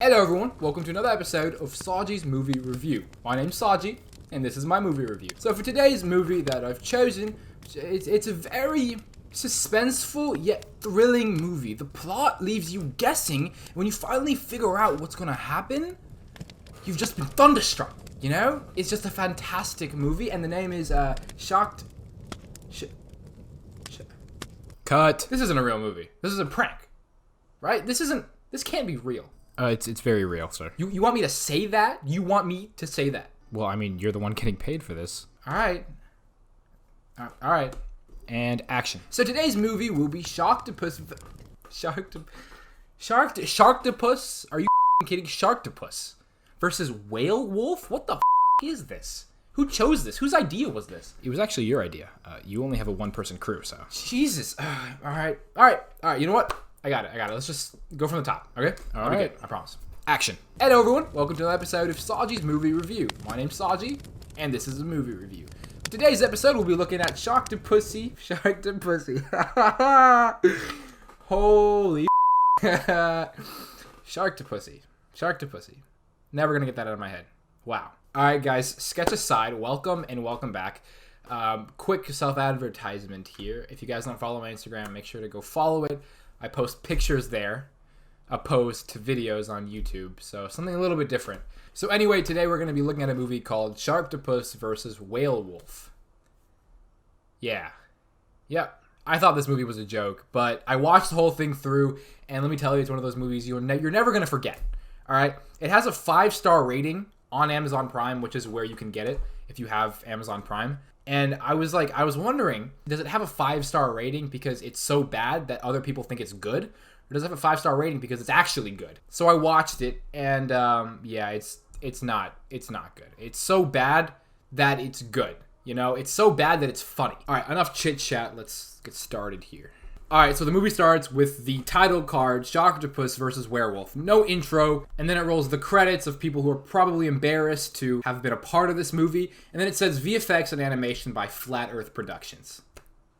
Hello everyone, welcome to another episode of Saji's Movie Review. My name's Saji, and this is my movie review. So for today's movie that I've chosen, it's a very suspenseful yet thrilling movie. The plot leaves you guessing, and when you finally figure out what's gonna happen, you've just been thunderstruck, you know? It's just a fantastic movie, and the name is Cut. This isn't a real movie. This is a prank, right? This can't be real. It's very real, sir. You want me to say that? You want me to say that? Well, I mean, you're the one getting paid for this. Alright. Alright. And action. So today's movie will be Sharktopus. Sharktopus? Are you kidding? Sharktopus versus Whalewolf? What the is this? Who chose this? Whose idea was this? It was actually your idea. You only have a one-person crew, so. Jesus. Alright. You know what? I got it. Let's just go from the top, okay? All right. I promise. Action. Hello everyone, welcome to another episode of Saji's Movie Review. My name's Saji, and this is a movie review. Today's episode, we'll be looking at Sharktopus. Holy Sharktopus. Never gonna get that out of my head. Wow. Alright guys, sketch aside, welcome and welcome back. Quick self-advertisement here. If you guys don't follow my Instagram, make sure to go follow it. I post pictures there, opposed to videos on YouTube, so something a little bit different. So anyway, today we're going to be looking at a movie called Sharktopus versus Whalewolf. Yeah. Yep. I thought this movie was a joke, but I watched the whole thing through, and let me tell you, it's one of those movies you're never going to forget. All right? It has a 5-star rating on Amazon Prime, which is where you can get it if you have Amazon Prime. And I was wondering, does it have a 5-star rating because it's so bad that other people think it's good? Or does it have a 5-star rating because it's actually good? So I watched it, and yeah, it's not good. It's so bad that it's good. You know, it's so bad that it's funny. All right, enough chit chat. Let's get started here. All right, so the movie starts with the title card, Sharktopus versus Whalewolf. No intro, and then it rolls the credits of people who are probably embarrassed to have been a part of this movie, and then it says VFX and animation by Flat Earth Productions.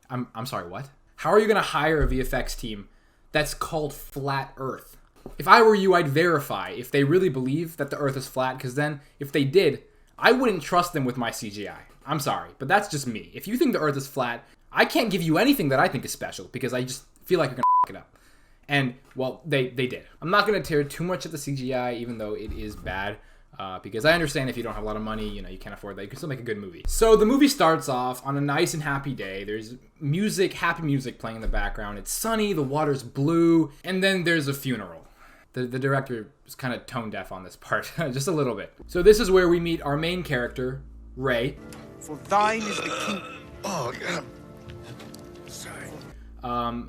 I'm sorry, what? How are you gonna hire a VFX team that's called Flat Earth? If I were you, I'd verify if they really believe that the Earth is flat, because then, if they did, I wouldn't trust them with my CGI. I'm sorry, but that's just me. If you think the Earth is flat, I can't give you anything that I think is special because I just feel like you're gonna f*** it up. And, well, they did. I'm not gonna tear too much at the CGI, even though it is bad, because I understand if you don't have a lot of money, you know, you can't afford that. You can still make a good movie. So the movie starts off on a nice and happy day. There's music, happy music playing in the background. It's sunny, the water's blue, and then there's a funeral. The director is kind of tone deaf on this part, just a little bit. So this is where we meet our main character, Ray. For thine is the kingdom. Oh, yeah.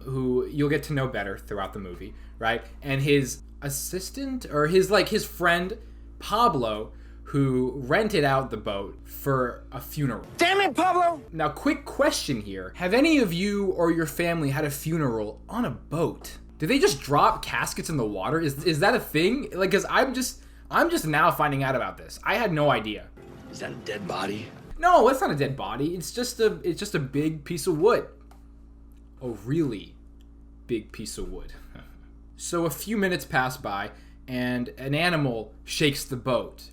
Who you'll get to know better throughout the movie, right? And his assistant, or his friend, Pablo, who rented out the boat for a funeral. Damn it, Pablo! Now, quick question here. Have any of you or your family had a funeral on a boat? Do they just drop caskets in the water? Is that a thing? Like, cause I'm just now finding out about this. I had no idea. Is that a dead body? No, it's not a dead body. It's just a big piece of wood. A really big piece of wood. So a few minutes pass by, and an animal shakes the boat.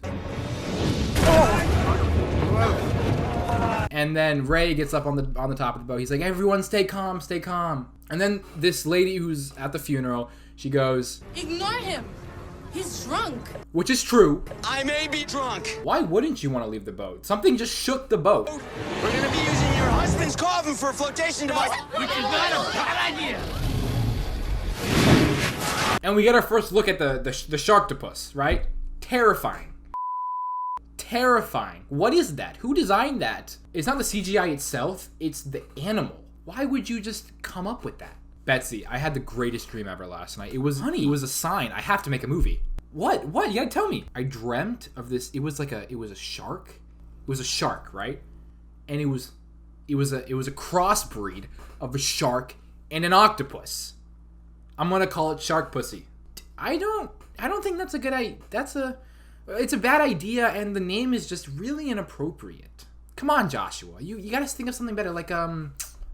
And then Ray gets up on the top of the boat. He's like, "Everyone, stay calm, stay calm." And then this lady who's at the funeral, she goes, "Ignore him. He's drunk." Which is true. I may be drunk. Why wouldn't you want to leave the boat? Something just shook the boat. We're gonna be using your husband's coffin for a flotation device, which is not a bad idea. And we get our first look at the Sharktopus, right? Terrifying. Terrifying. What is that? Who designed that? It's not the CGI itself, it's the animal. Why would you just come up with that? Betsy, I had the greatest dream ever last night. It was a sign. I have to make a movie. What? You gotta tell me. I dreamt of this. It was a shark. It was a shark, right? And it was a crossbreed of a shark and an octopus. I'm gonna call it Shark Pussy. I don't think that's a good idea. It's a bad idea, and the name is just really inappropriate. Come on, Joshua. You gotta think of something better, like I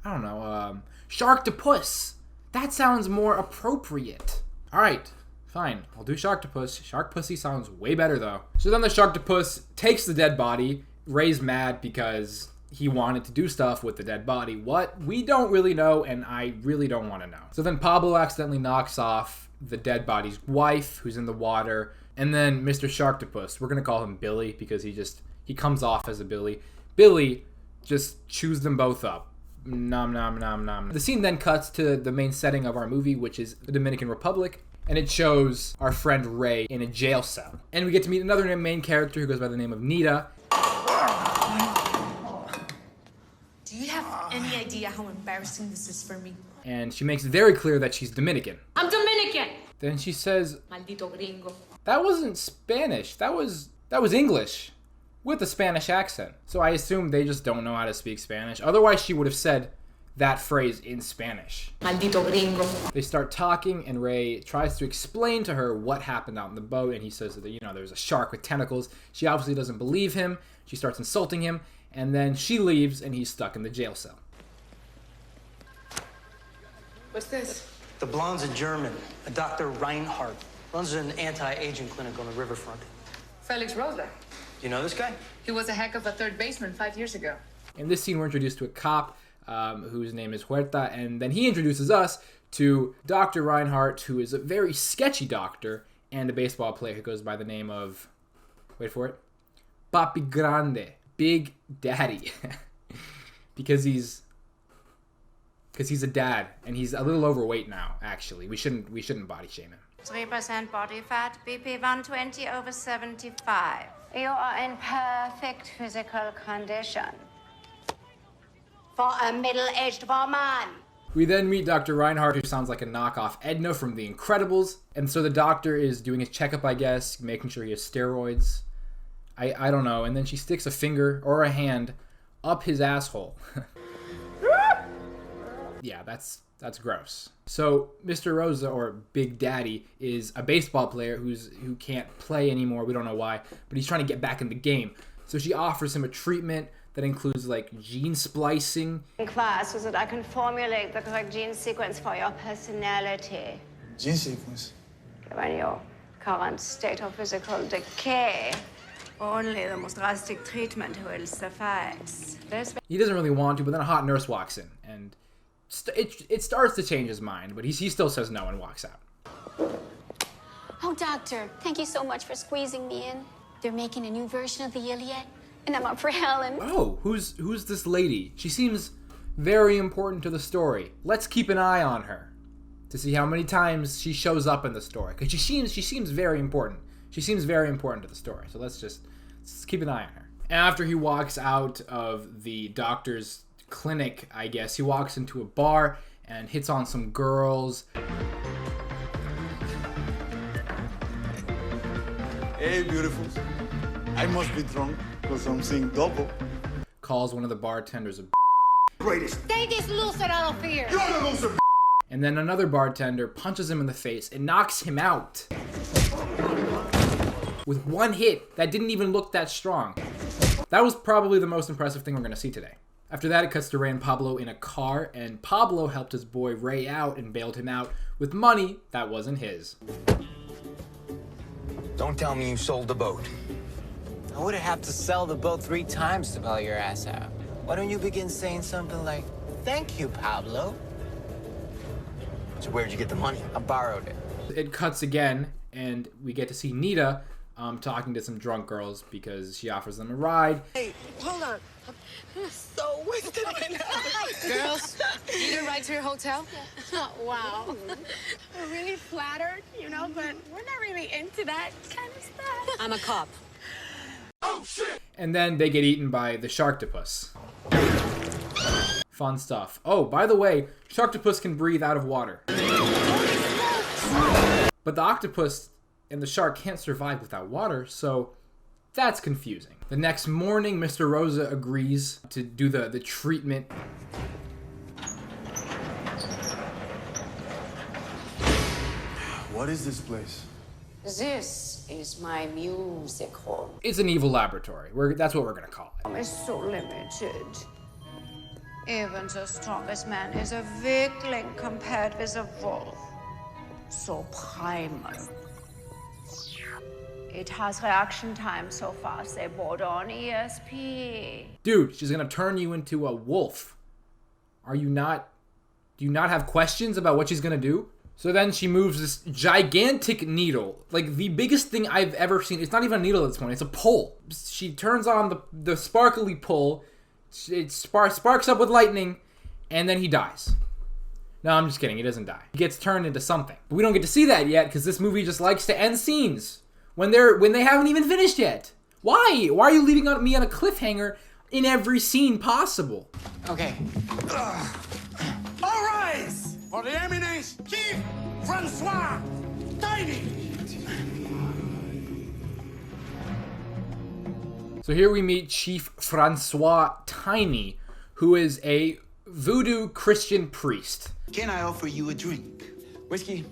don't know, Sharktopus. That sounds more appropriate. All right, Fine, I'll do Sharktopus. Shark pussy sounds way better though. So then the Sharktopus takes the dead body. Ray's mad because he wanted to do stuff with the dead body. What? We don't really know, and I really don't want to know. So then Pablo accidentally knocks off the dead body's wife, who's in the water, and then Mr. Sharktopus, we're gonna call him Billy because he comes off as a Billy. Billy just chews them both up. Nom nom nom nom. The scene then cuts to the main setting of our movie, which is the Dominican Republic, and it shows our friend Ray in a jail cell. And we get to meet another main character who goes by the name of Nita. Do you have any idea how embarrassing this is for me? And she makes it very clear that she's Dominican. I'm Dominican! Then she says, Maldito gringo. that wasn't Spanish, that was English with a Spanish accent. So I assume they just don't know how to speak Spanish. Otherwise she would have said that phrase in Spanish. Maldito gringo. They start talking and Ray tries to explain to her what happened out in the boat, and he says that, there's a shark with tentacles. She obviously doesn't believe him. She starts insulting him, and then she leaves and he's stuck in the jail cell. What's this? The blonde's a German, a Dr. Reinhardt. Runs an anti-aging clinic on the riverfront. Felix Rosa. You know this guy? He was a heck of a third baseman 5 years ago. In this scene, we're introduced to a cop whose name is Huerta, and then he introduces us to Dr. Reinhardt, who is a very sketchy doctor, and a baseball player who goes by the name of, wait for it, Papi Grande, Big Daddy, because he's a dad, and he's a little overweight now. Actually, we shouldn't body shame him. 3% body fat, BP 120 over 75. You are in perfect physical condition for a middle-aged woman. We then meet Dr. Reinhardt, who sounds like a knockoff Edna from The Incredibles. And so the doctor is doing his checkup, I guess, making sure he has steroids. I don't know. And then she sticks a finger or a hand up his asshole. Yeah, that's gross. So Mr. Rosa, or Big Daddy, is a baseball player who can't play anymore. We don't know why, but he's trying to get back in the game. So she offers him a treatment that includes like gene splicing. In class, so that I can formulate the correct gene sequence for your personality. Gene sequence? Given your current state of physical decay, only the most drastic treatment will suffice. He doesn't really want to, but then a hot nurse walks in, and it starts to change his mind, but he still says no and walks out. Oh, doctor, thank you so much for squeezing me in. They're making a new version of the Iliad, and I'm up for Helen. Oh, who's this lady? She seems very important to the story. Let's keep an eye on her to see how many times she shows up in the story, because she seems very important. She seems very important to the story, so let's keep an eye on her. After he walks out of the doctor's clinic, I guess, he walks into a bar and hits on some girls. Hey, beautiful. I must be drunk because I'm seeing double. Calls one of the bartenders a Greatest. Take this loser out of here! You're the loser. and then another bartender punches him in the face and knocks him out with one hit that didn't even look that strong. That was probably the most impressive thing we're going to see today. After that, it cuts to Ray and Pablo in a car, and Pablo helped his boy Ray out and bailed him out with money that wasn't his. Don't tell me you sold the boat. I would have to sell the boat 3 times to bail your ass out. Why don't you begin saying something like, "Thank you, Pablo"? So where'd you get the money? I borrowed it. It cuts again, and we get to see Nita talking to some drunk girls because she offers them a ride. Hey, hold on. I'm so wasted right now. Girls, need a ride to your hotel? Oh, wow. We're really flattered, but we're not really into that kind of stuff. I'm a cop. Oh, shit. And then they get eaten by the Sharktopus. Fun stuff. Oh, by the way, Sharktopus can breathe out of water. But the octopus and the shark can't survive without water, so that's confusing. The next morning, Mr. Rosa agrees to do the treatment. What is this place? This is my music hall. It's an evil laboratory. That's what we're gonna call it. It's so limited. Even the strongest man is a weakling compared with a wolf. So primal. It has reaction time so fast they bought on ESP. Dude, she's gonna turn you into a wolf. Do you not have questions about what she's gonna do? So then she moves this gigantic needle, like the biggest thing I've ever seen. It's not even a needle at this point, it's a pole. She turns on the sparkly pole, it sparks up with lightning, and then he dies. No, I'm just kidding, he doesn't die. He gets turned into something. But we don't get to see that yet, because this movie just likes to end scenes when they haven't even finished yet. Why? Why are you leaving me on a cliffhanger in every scene possible? Okay. All rise! For the eminence, Chief Francois Tiny! So here we meet Chief Francois Tiny, who is a voodoo Christian priest. Can I offer you a drink? Whiskey?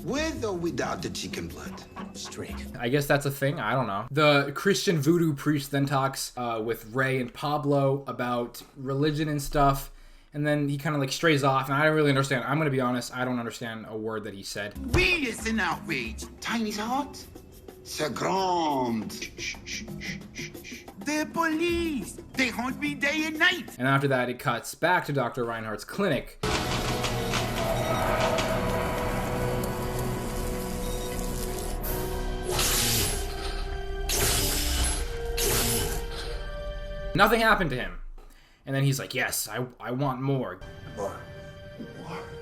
With or without the chicken blood? Straight. I guess that's a thing, I don't know. The Christian voodoo priest then talks with Ray and Pablo about religion and stuff. And then he kind of like strays off, and I don't really understand. I'm gonna be honest, I don't understand a word that he said. We is an outrage. Tiny's heart? C'est grand. Shh, shh, shh, shh, shh. The police. They haunt me day and night. And after that, it cuts back to Dr. Reinhardt's clinic. Nothing happened to him. And then he's like, yes, I want more. More.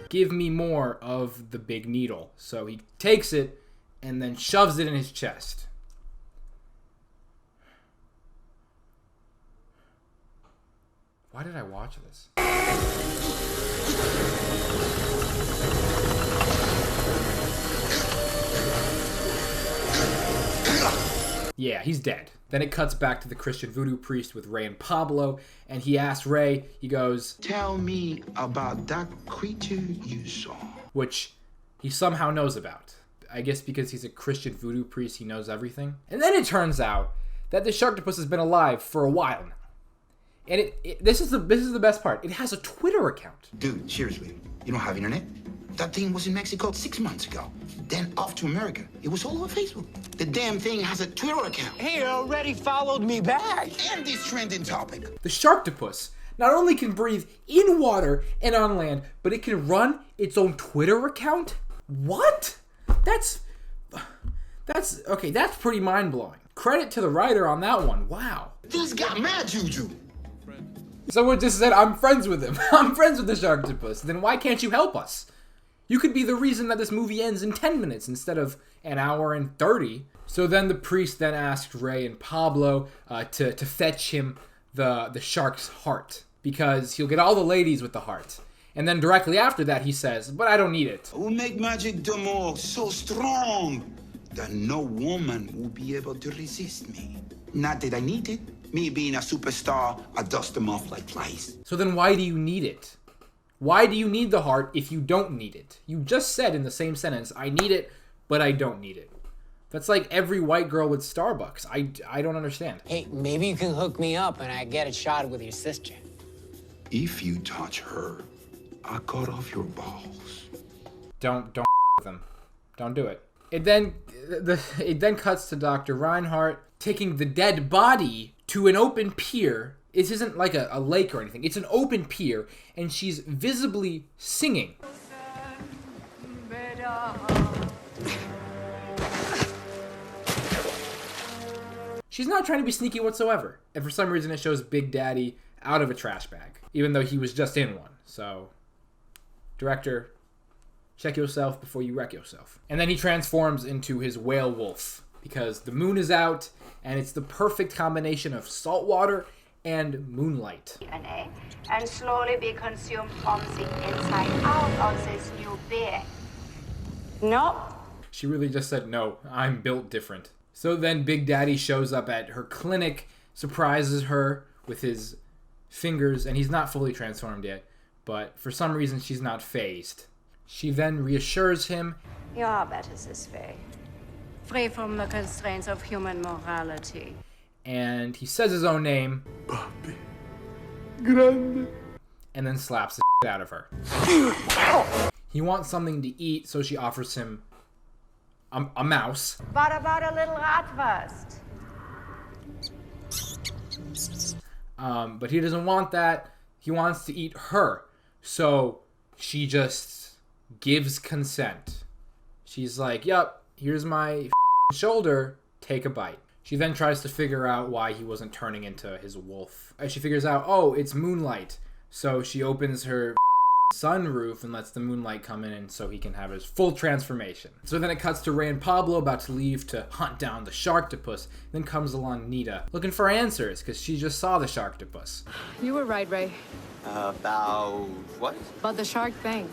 Give me more of the big needle. So he takes it and then shoves it in his chest. Why did I watch this? Yeah, he's dead. Then it cuts back to the Christian voodoo priest with Ray and Pablo, and he asks Ray, he goes, tell me about that creature you saw. Which he somehow knows about. I guess because he's a Christian voodoo priest, he knows everything. And then it turns out that the Sharktopus has been alive for a while now. And this is the best part. It has a Twitter account. Dude, seriously, you don't have internet? That thing was in Mexico 6 months ago. Then off to America. It was all over Facebook. The damn thing has a Twitter account. He already followed me back. And this trending topic. The Sharktopus not only can breathe in water and on land, but it can run its own Twitter account? What? That's okay, that's pretty mind-blowing. Credit to the writer on that one. Wow. This got mad juju. Someone just said, I'm friends with him. I'm friends with the Sharktopus. Then why can't you help us? You could be the reason that this movie ends in 10 minutes instead of an hour and 30. So then the priest then asked Ray and Pablo to fetch him the shark's heart, because he'll get all the ladies with the heart. And then directly after that he says, but I don't need it. I will make magic d'amour so strong that no woman will be able to resist me. Not that I need it. Me being a superstar, I dust them off like flies. So then why do you need it? Why do you need the heart if you don't need it? You just said in the same sentence, I need it, but I don't need it. That's like every white girl with Starbucks. I don't understand. Hey, maybe you can hook me up and I get a shot with your sister. If you touch her, I cut off your balls. Don't with them. Don't do it. It then cuts to Dr. Reinhardt taking the dead body to an open pier. This isn't like a lake or anything. It's an open pier, and she's visibly singing. She's not trying to be sneaky whatsoever. And for some reason it shows Big Daddy out of a trash bag, even though he was just in one. So, director, check yourself before you wreck yourself. And then he transforms into his Whalewolf, because the moon is out, and it's the perfect combination of salt water and moonlight. And slowly be consumed from the inside out of this new being. No. She really just said, no, I'm built different. So then Big Daddy shows up at her clinic, surprises her with his fingers, and he's not fully transformed yet, but for some reason she's not phased. She then reassures him, You are better this way, free from the constraints of human morality. And he says his own name, Papi. Grande. and then slaps the shit out of her. He wants something to eat, so she offers him a mouse. What about a little Bratwurst? But he doesn't want that. He wants to eat her. So she just gives consent. She's like, "Yup, here's my shoulder. Take a bite." She then tries to figure out why he wasn't turning into his wolf. As she figures out, oh, it's moonlight. So she opens her sunroof and lets the moonlight come in, and so he can have his full transformation. So then it cuts to Ray and Pablo about to leave to hunt down the Sharktopus. Then comes along Nita, looking for answers because she just saw the Sharktopus. You were right, Ray. About what? About the shark thing.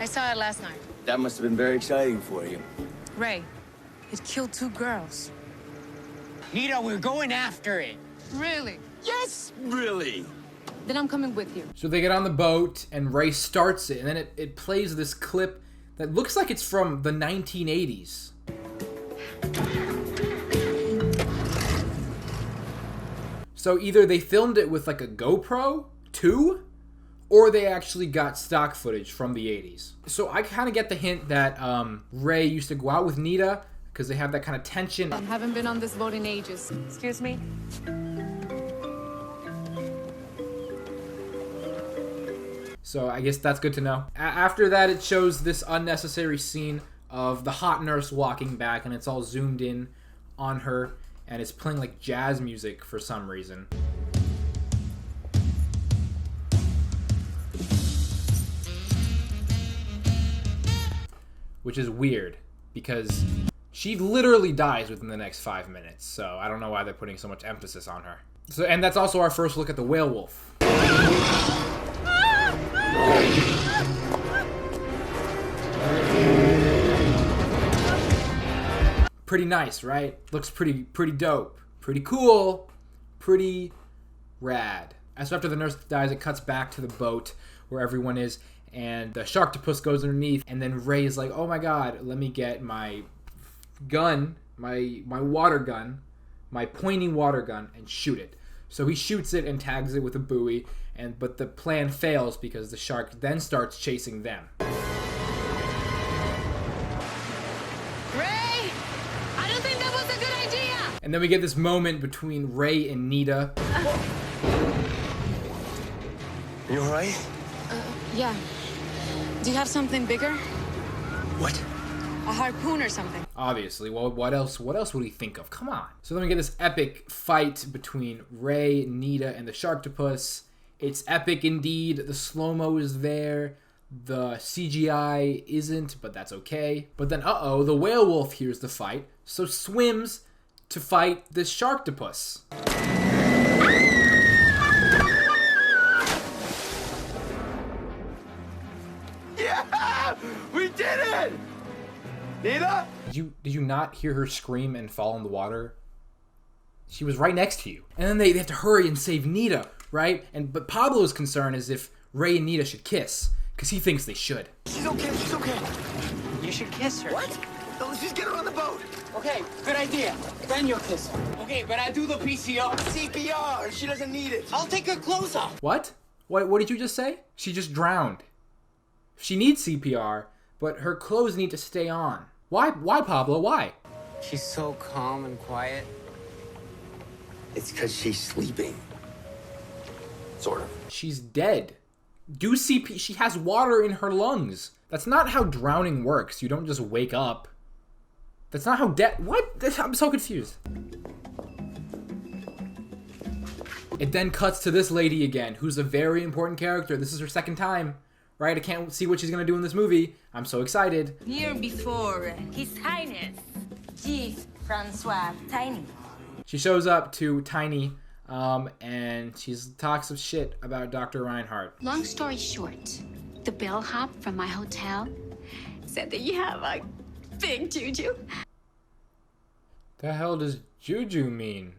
I saw it last night. That must have been very exciting for you. Ray, it killed 2 girls. Nita, we're going after it. Really? Yes, really. Then I'm coming with you. So they get on the boat and Ray starts it, and then it plays this clip that looks like it's from the 1980s. So either they filmed it with like a GoPro 2, or they actually got stock footage from the 80s. So I kind of get the hint that Ray used to go out with Nita because they have that kind of tension. I haven't been on this boat in ages. Excuse me? So I guess that's good to know. After that, it shows this unnecessary scene of the hot nurse walking back, and it's all zoomed in on her, and it's playing like jazz music for some reason. Which is weird, because she literally dies within the next 5 minutes, so I don't know why they're putting so much emphasis on her. So, and that's also our first look at the Whalewolf. Pretty nice, right? Looks pretty dope. Pretty cool. Pretty rad. So after the nurse dies, it cuts back to the boat where everyone is, and the Sharktopus goes underneath, and then Ray is like, "Oh my god, let me get my gun, my water gun, my pointy water gun, and shoot it." So he shoots it and tags it with a buoy, but the plan fails because the shark then starts chasing them. Ray! I don't think that was a good idea! And then we get this moment between Ray and Nita. You alright? Yeah. Do you have something bigger? What? A harpoon or something? Obviously. Well, what else would he think of? Come on. So then we get this epic fight between Ray, Nita, and the Sharktopus. It's epic indeed. The slow-mo is there. The CGI isn't, but that's okay. But then, uh-oh, the Whalewolf hears the fight, so swims to fight this Sharktopus. Yeah! We did it! Nita? Did you not hear her scream and fall in the water? She was right next to you. And then they have to hurry and save Nita, right? But Pablo's concern is if Ray and Nita should kiss, because he thinks they should. She's okay, she's okay. You should kiss her. What? No, let's just get her on the boat. Okay, good idea. Then you'll kiss her. Okay, but I do the PCR. CPR, she doesn't need it. I'll take her clothes off. What? What did you just say? She just drowned. She needs CPR, but her clothes need to stay on. Why, Pablo? Why? She's so calm and quiet. It's because she's sleeping. Sort of. She's dead. Do CP. She has water in her lungs. That's not how drowning works. You don't just wake up. That's not how What? I'm so confused. It then cuts to this lady again, who's a very important character. This is her second time, right? I can't see what she's gonna do in this movie. I'm so excited. Here before His Highness, Chief Francois Tiny. She shows up to Tiny, and she talks some shit about Dr. Reinhardt. Long story short, the bellhop from my hotel said that you have a big juju. The hell does juju mean?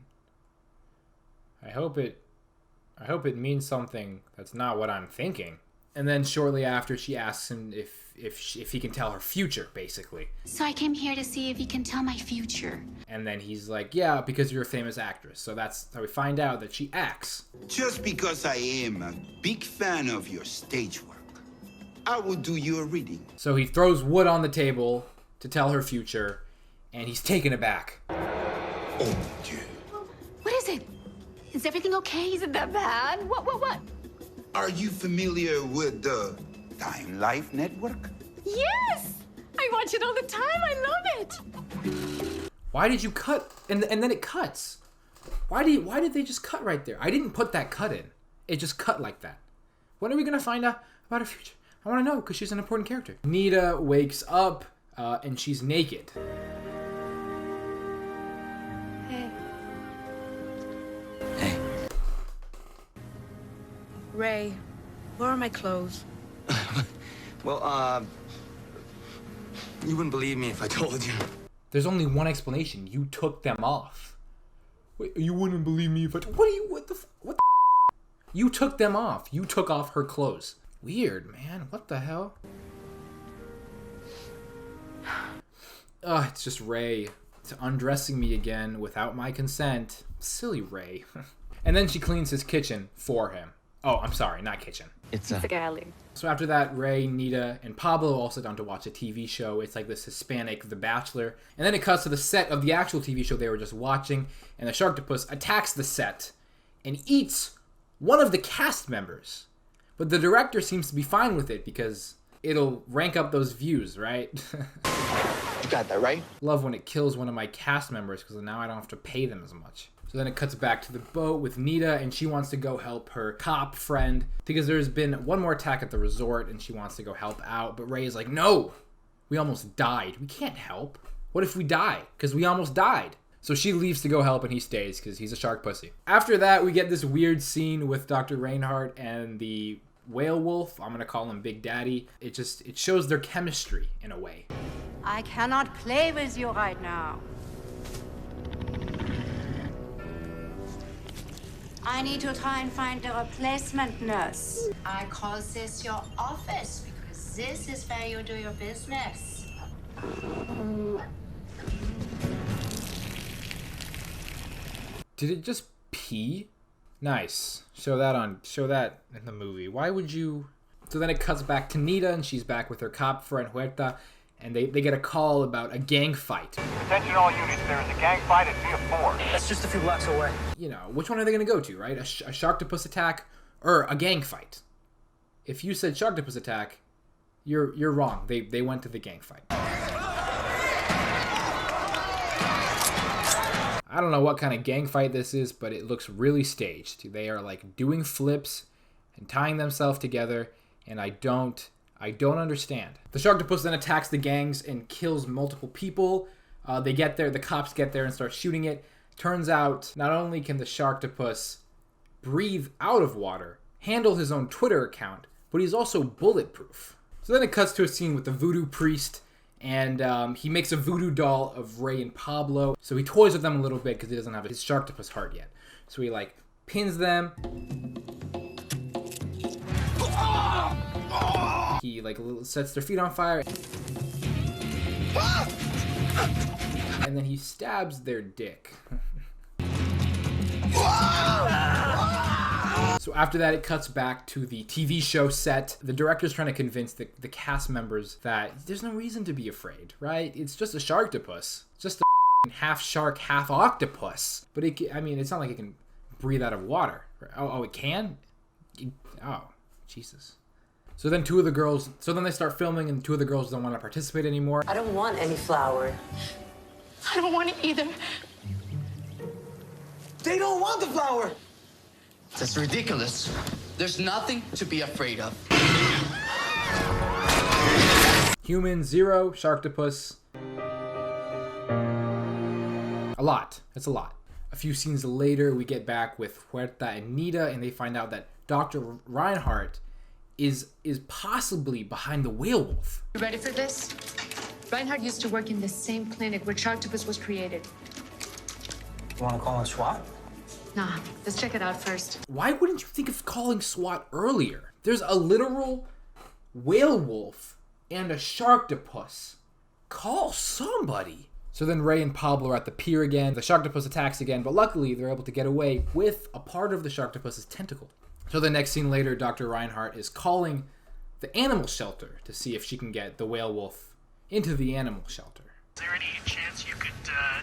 I hope it means something that's not what I'm thinking. And then shortly after, she asks him if he can tell her future, basically. So I came here to see if you can tell my future. And then he's like, yeah, because you're a famous actress. So that's how we find out that she acts. Just because I am a big fan of your stage work, I will do you a reading. So he throws wood on the table to tell her future. and he's taken aback. Oh, Dieu. What is it? Is everything okay? Is it that bad? What? Are you familiar with the Time Life Network? Yes! I watch it all the time. I love it. Why did you cut? And then it cuts. Why did they just cut right there? I didn't put that cut in. It just cut like that. When are we gonna find out about her future? I want to know because she's an important character. Nita wakes up and she's naked. Hey. Ray, where are my clothes? Well, you wouldn't believe me if I told you. There's only one explanation. You took them off. Wait, you wouldn't believe me if I... What the... You took them off. You took off her clothes. Weird, man. What the hell? Ugh, it's just Ray. It's undressing me again without my consent. Silly Ray. And then she cleans his kitchen for him. Oh, I'm sorry, not kitchen. It's a galley. So after that, Ray, Nita, and Pablo all sit down to watch a TV show. It's like this Hispanic The Bachelor. And then it cuts to the set of the actual TV show they were just watching. And the Sharktopus attacks the set and eats one of the cast members. But the director seems to be fine with it because it'll rank up those views, right? You got that, right? Love when it kills one of my cast members because now I don't have to pay them as much. So then it cuts back to the boat with Nita, and she wants to go help her cop friend because there's been one more attack at the resort and she wants to go help out. But Ray is like, no, we almost died. We can't help. What if we die? Because we almost died. So she leaves to go help and he stays because he's a shark pussy. After that, we get this weird scene with Dr. Reinhardt and the Whalewolf. I'm going to call him Big Daddy. It shows their chemistry in a way. I cannot play with you right now. I need to try and find a replacement nurse. I call this your office because this is where you do your business. Did it just pee? Nice. Show that in the movie. Why would you? So then it cuts back to Nita and she's back with her cop friend Huerta. And they get a call about a gang fight. Attention all units, there is a gang fight at Via 4. That's just a few blocks away. You know, which one are they going to go to, right? A Sharktopus attack or a gang fight? If you said Sharktopus attack, you're wrong. They went to the gang fight. I don't know what kind of gang fight this is, but it looks really staged. They are like doing flips and tying themselves together, and I don't understand. The Sharktopus then attacks the gangs and kills multiple people. They get there, the cops get there and start shooting it. Turns out, not only can the Sharktopus breathe out of water, handle his own Twitter account, but he's also bulletproof. So then it cuts to a scene with the voodoo priest, and he makes a voodoo doll of Ray and Pablo. So he toys with them a little bit because he doesn't have his Sharktopus heart yet. So he like pins them. He like sets their feet on fire. And then he stabs their dick. So after that, it cuts back to the TV show set. The director's trying to convince the cast members that there's no reason to be afraid, right? It's just a Sharktopus. It's just a half shark, half octopus. But it's not like it can breathe out of water. Oh, it can? Oh, Jesus. So then they start filming and two of the girls don't want to participate anymore. I don't want any flour. I don't want it either. They don't want the flower. That's ridiculous. There's nothing to be afraid of. Human, 0, Sharktopus. A lot. That's a lot. A few scenes later, we get back with Huerta and Nita, and they find out that Dr. Reinhardt is possibly behind the Whalewolf. You ready for this? Reinhardt used to work in the same clinic where Sharktopus was created. You want to call in SWAT? Nah, let's check it out first. Why wouldn't you think of calling SWAT earlier? There's a literal Whalewolf and a Sharktopus. Call somebody. So then Ray and Pablo are at the pier again. The Sharktopus attacks again, but luckily they're able to get away with a part of the Sharktopus's tentacle. So the next scene later, Dr. Reinhardt is calling the animal shelter to see if she can get the Whalewolf into the animal shelter. Is there any chance you could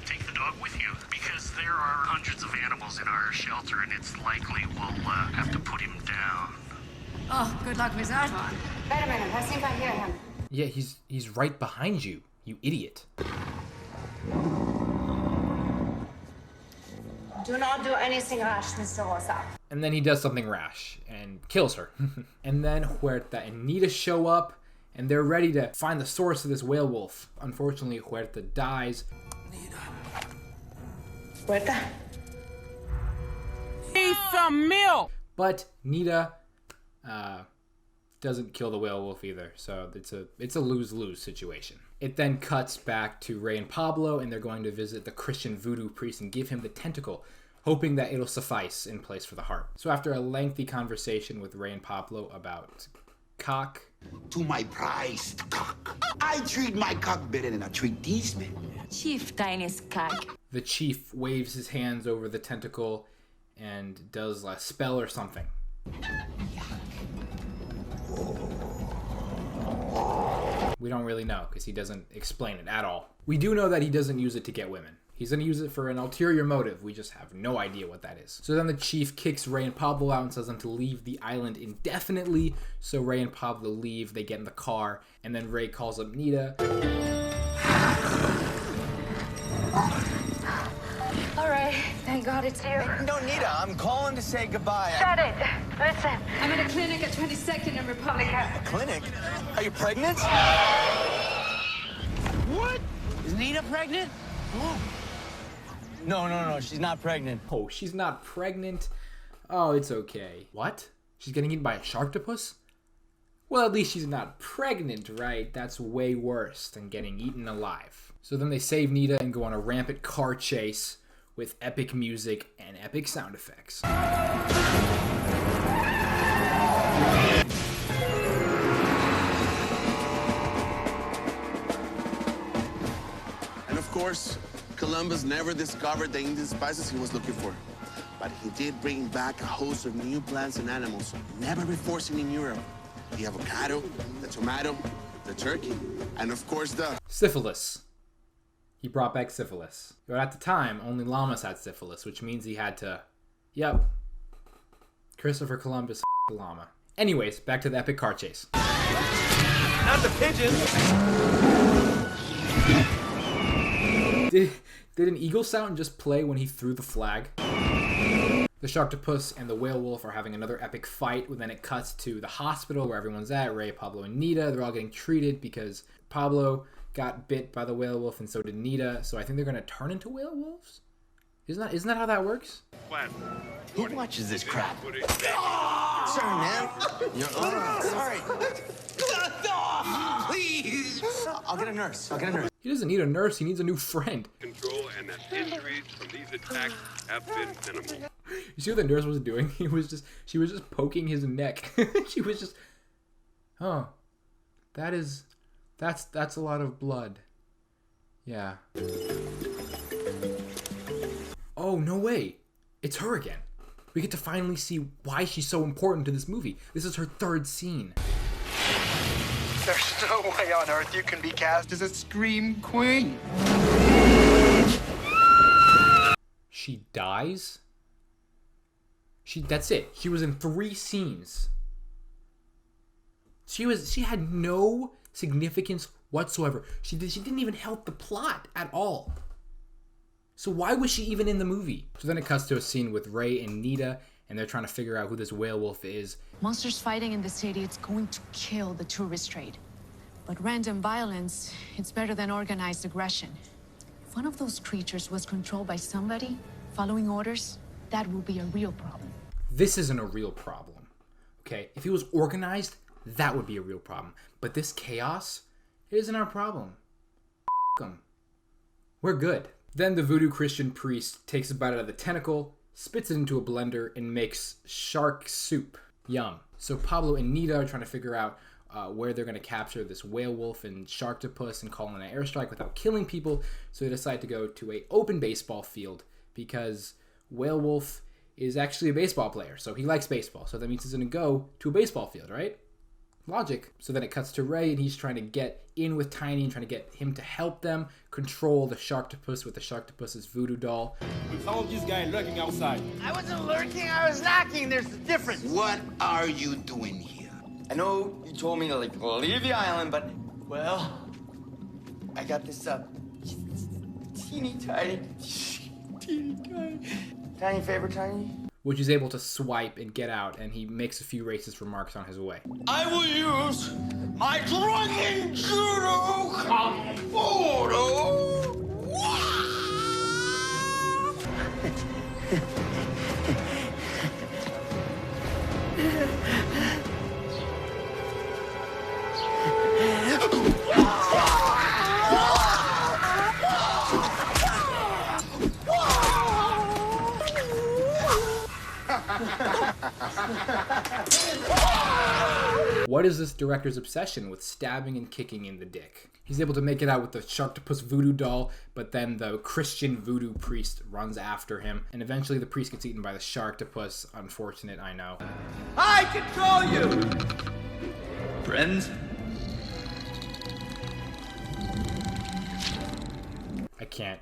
take the dog with you? Because there are hundreds of animals in our shelter, and it's likely we'll have to put him down. Oh, good luck with that one. Wait a minute, I think I hear him. Yeah, he's right behind you, you idiot. Do not do anything rash, Mr. Rosa. And then he does something rash and kills her. And then Huerta and Nita show up, and they're ready to find the source of this whale wolf. Unfortunately, Huerta dies. Huerta? Need some milk! But Nita doesn't kill the whale wolf either, so it's a lose-lose situation. It then cuts back to Ray and Pablo, and they're going to visit the Christian voodoo priest and give him the tentacle, hoping that it'll suffice in place for the heart. So after a lengthy conversation with Ray and Pablo about cock... To my prized cock. I treat my cock better than I treat these men. Chief tiniest cock. The chief waves his hands over the tentacle and does a spell or something. We don't really know because he doesn't explain it at all. We do know that he doesn't use it to get women. He's going to use it for an ulterior motive. We just have no idea what that is. So then the chief kicks Ray and Pablo out and tells them to leave the island indefinitely. So Ray and Pablo leave. They get in the car. And then Ray calls up Nita. All right, thank God it's you. No, Nita, I'm calling to say goodbye. Shut it. Listen, I'm at a clinic at 22nd and Republican. A clinic? Are you pregnant? What? Is Nita pregnant? No, she's not pregnant. Oh, she's not pregnant? Oh, it's okay. What? She's getting eaten by a Sharktopus? Well, at least she's not pregnant, right? That's way worse than getting eaten alive. So then they save Nita and go on a rampant car chase with epic music and epic sound effects. And of course, Columbus never discovered the Indian spices he was looking for. But he did bring back a host of new plants and animals never before seen in Europe. The avocado, the tomato, the turkey, and of course the... syphilis. He brought back syphilis. But at the time, only llamas had syphilis, which means he had to... Yep. Christopher Columbus the llama. Anyways, back to the epic car chase. Not the pigeons! Did an eagle sound just play when he threw the flag? The Sharktopus and the Whalewolf are having another epic fight, and then it cuts to the hospital where everyone's at. Ray, Pablo, and Nita. They're all getting treated because Pablo got bit by the Whalewolf and so did Nita. So I think they're going to turn into Whalewolves? Isn't that how that works? Who watches this crap? Sorry, man. Sorry. Please. I'll get a nurse. He doesn't need a nurse. He needs a new friend. Control and that injuries from these attacks have been minimal. You see what the nurse was doing? She was just poking his neck. She was just, oh, that's a lot of blood. Yeah. Oh, no way. It's her again. We get to finally see why she's so important to this movie. This is her third scene. There's no way on earth you can be cast as a Scream Queen. She dies? That's it. She was in 3 scenes. She had no significance whatsoever. She didn't even help the plot at all. So why was she even in the movie? So then it cuts to a scene with Ray and Nita, and they're trying to figure out who this Whalewolf is. Monsters fighting in the city, it's going to kill the tourist trade. But random violence, it's better than organized aggression. If one of those creatures was controlled by somebody, following orders, that will be a real problem. This isn't a real problem, okay? If it was organized, that would be a real problem. But this chaos, it isn't our problem. F*** 'em. We're good. Then the voodoo Christian priest takes a bite out of the tentacle, spits it into a blender, and makes shark soup. Yum. So Pablo and Nita are trying to figure out where they're going to capture this Whalewolf and Sharktopus and call in an airstrike without killing people. So they decide to go to an open baseball field because Whalewolf is actually a baseball player. So he likes baseball. So that means he's going to go to a baseball field, right? logic. So then it cuts to Ray, and he's trying to get in with Tiny and trying to get him to help them control the Sharktopus with the Sharktopus's voodoo doll. We found this guy lurking outside. I wasn't lurking, I was knocking. There's a difference. What are you doing here? I know you told me to, leave the island, but, well, I got this, teeny tiny favor, Tiny. Which he's able to swipe and get out, and he makes a few racist remarks on his way. I will use my drunken judo kung fu. What is this director's obsession with stabbing and kicking in the dick? He's able to make it out with the Sharktopus voodoo doll, but then the Christian voodoo priest runs after him, and eventually the priest gets eaten by the Sharktopus. Unfortunate, I know. I control you! Friends? I can't.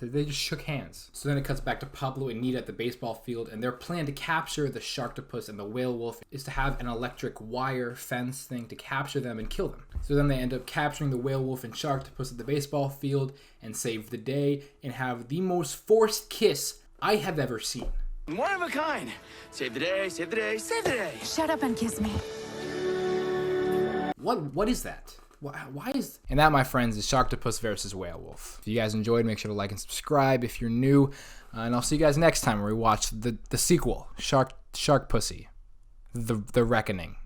They just shook hands. So then it cuts back to Pablo and Nita at the baseball field, and their plan to capture the Sharktopus and the Whalewolf is to have an electric wire fence thing to capture them and kill them. So then they end up capturing the Whalewolf and Sharktopus at the baseball field and save the day and have the most forced kiss I have ever seen. One of a kind. Save the day, save the day, save the day. Shut up and kiss me. What is that? Why is... And that, my friends, is Sharktopus versus Whalewolf. If you guys enjoyed, make sure to like and subscribe if you're new. And I'll see you guys next time where we watch the sequel, Shark Pussy, The Reckoning.